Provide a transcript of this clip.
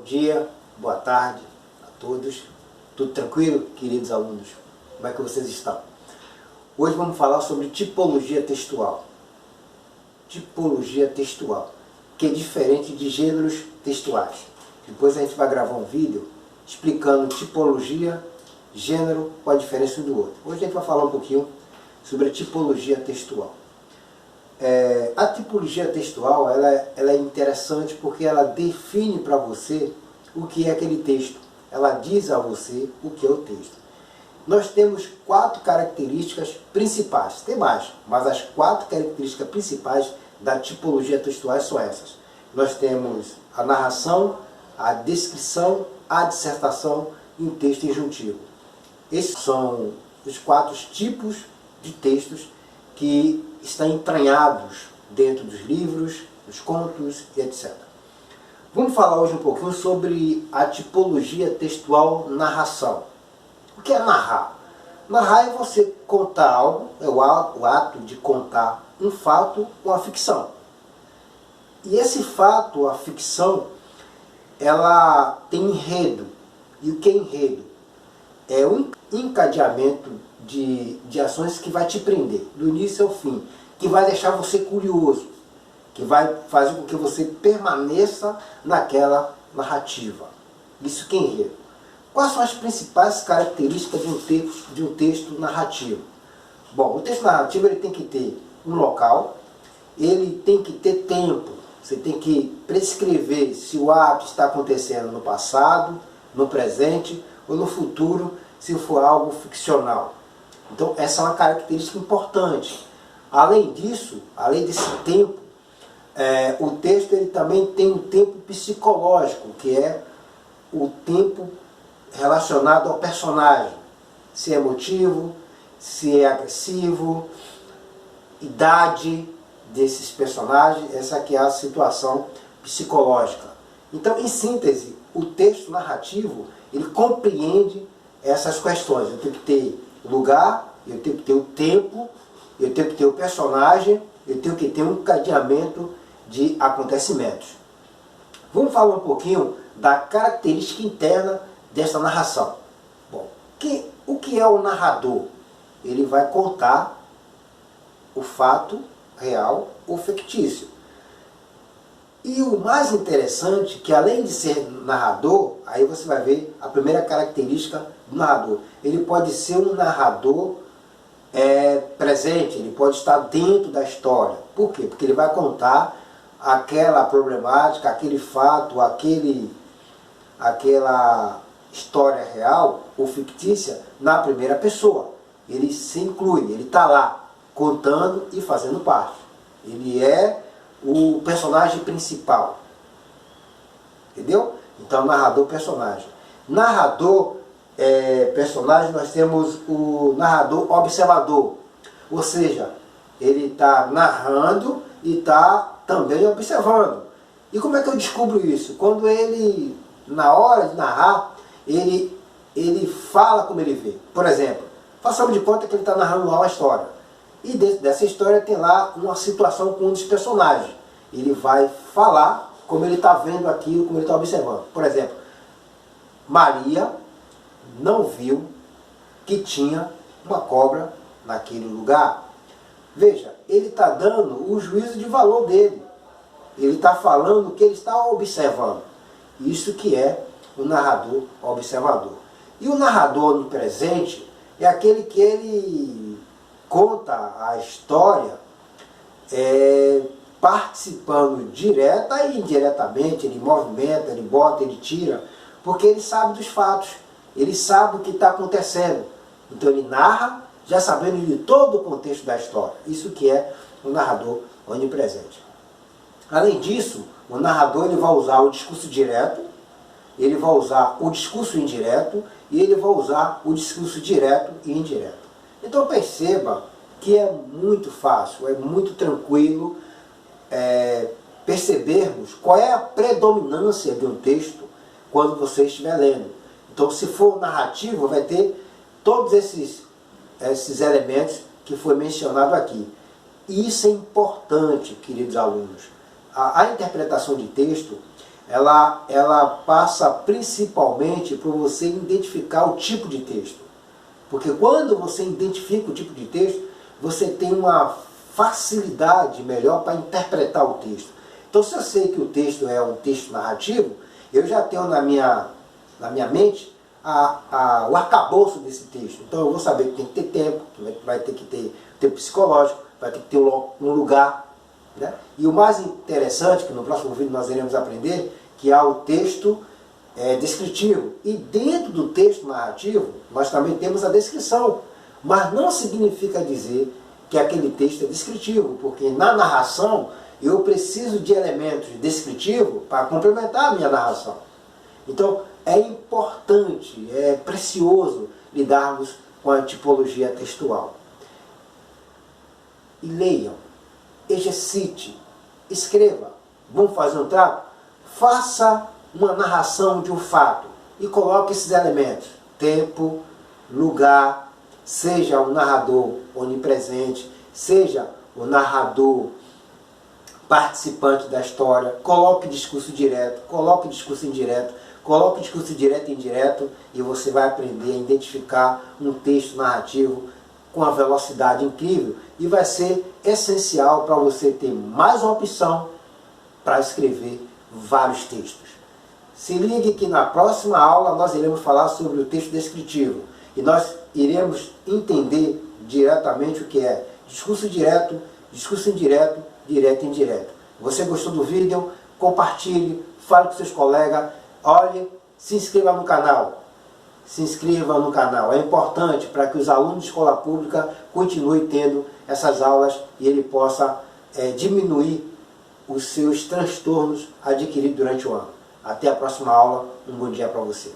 dia, boa tarde a todos. Tudo tranquilo, queridos alunos? Como é que vocês estão? Hoje vamos falar sobre tipologia textual. Tipologia textual, que é diferente de gêneros textuais. Depois a gente vai gravar um vídeo explicando tipologia, gênero, qual a diferença um do outro. Hoje a gente vai falar um pouquinho sobre a tipologia textual. A tipologia textual ela é interessante porque ela define para você o que é aquele texto. Ela diz a você o que é o texto. Nós temos 4 características principais. Tem mais, mas as 4 características principais da tipologia textual são essas. Nós temos a narração, a descrição, a dissertação e um texto injuntivo. Esses são os 4 tipos de textos que estão entranhados dentro dos livros, dos contos e etc. Vamos falar hoje um pouquinho sobre a tipologia textual narração. O que é narrar? Narrar é você contar algo, é o ato de contar um fato ou a ficção. E esse fato, a ficção, ela tem enredo. E o que é enredo? É um encadeamento de ações que vai te prender, do início ao fim, que vai deixar você curioso, que vai fazer com que você permaneça naquela narrativa. Isso que é enredo. Quais são as principais características de um texto narrativo? Bom, o texto narrativo ele tem que ter um local, ele tem que ter tempo. Você tem que prescrever se o ato está acontecendo no passado, no presente ou no futuro, se for algo ficcional. Então essa é uma característica importante. Além disso, além desse tempo, o texto ele também tem um tempo psicológico, que é o tempo relacionado ao personagem. Se é emotivo, se é agressivo, idade desses personagens, essa aqui é a situação psicológica. Então, em síntese, o texto narrativo, ele compreende essas questões. Eu tenho que ter lugar, eu tenho que ter o tempo, eu tenho que ter o personagem, eu tenho que ter um encadeamento de acontecimentos. Vamos falar um pouquinho da característica interna dessa narração. Bom, o que é o narrador? Ele vai contar o fato real ou fictício. E o mais interessante, que além de ser narrador, aí você vai ver a primeira característica do narrador. Ele pode ser um narrador presente, ele pode estar dentro da história. Por quê? Porque ele vai contar aquela problemática, aquele fato, aquela história real ou fictícia na primeira pessoa. Ele se inclui, ele está lá contando e fazendo parte. Ele é o personagem principal. Entendeu? Então, narrador, personagem. Narrador, personagem, nós temos o narrador observador. Ou seja, ele está narrando e está também observando. E como é que eu descubro isso? Quando ele, na hora de narrar, ele fala como ele vê. Por exemplo, façamos de conta que ele está narrando lá uma história. E dentro dessa história tem lá uma situação com um dos personagens. Ele vai falar como ele está vendo aquilo, como ele está observando. Por exemplo, Maria não viu que tinha uma cobra naquele lugar. Veja, ele está dando o juízo de valor dele. Ele está falando o que ele está observando. Isso que é o narrador observador. E o narrador onipresente é aquele que ele conta a história participando direta e indiretamente. Ele movimenta, ele bota, ele tira, porque ele sabe dos fatos, ele sabe o que está acontecendo. Então ele narra já sabendo de todo o contexto da história. Isso que é o narrador onipresente. Além disso, o narrador ele vai usar o discurso direto, ele vai usar o discurso indireto e ele vai usar o discurso direto e indireto. Então perceba que é muito fácil, é muito tranquilo percebermos qual é a predominância de um texto quando você estiver lendo. Então, se for narrativo, vai ter todos esses elementos que foi mencionado aqui. E isso é importante, queridos alunos. A interpretação de texto ela passa principalmente por você identificar o tipo de texto. Porque quando você identifica o tipo de texto, você tem uma facilidade melhor para interpretar o texto. Então, se eu sei que o texto é um texto narrativo, eu já tenho na minha mente o arcabouço desse texto. Então, eu vou saber que tem que ter tempo, que vai ter que ter tempo psicológico, vai ter que ter um lugar. Né? E o mais interessante, que no próximo vídeo nós iremos aprender, que há o texto descritivo. E dentro do texto narrativo, nós também temos a descrição. Mas não significa dizer que aquele texto é descritivo, porque na narração eu preciso de elementos descritivos para complementar a minha narração. Então é importante, é precioso lidarmos com a tipologia textual. E leiam, exercite, escreva. Vamos fazer um trato? Faça uma narração de um fato e coloque esses elementos: tempo, lugar, seja o narrador onipresente, seja o narrador participante da história, coloque discurso direto, coloque discurso indireto, coloque discurso direto e indireto, e você vai aprender a identificar um texto narrativo com uma velocidade incrível, e vai ser essencial para você ter mais uma opção para escrever vários textos. Se ligue que na próxima aula nós iremos falar sobre o texto descritivo, e nós iremos entender diretamente o que é discurso direto, discurso indireto, direto e indireto. Você gostou do vídeo? Compartilhe, fale com seus colegas, olhe, se inscreva no canal. Se inscreva no canal. É importante para que os alunos de escola pública continuem tendo essas aulas e ele possa diminuir os seus transtornos adquiridos durante o ano. Até a próxima aula. Um bom dia para você.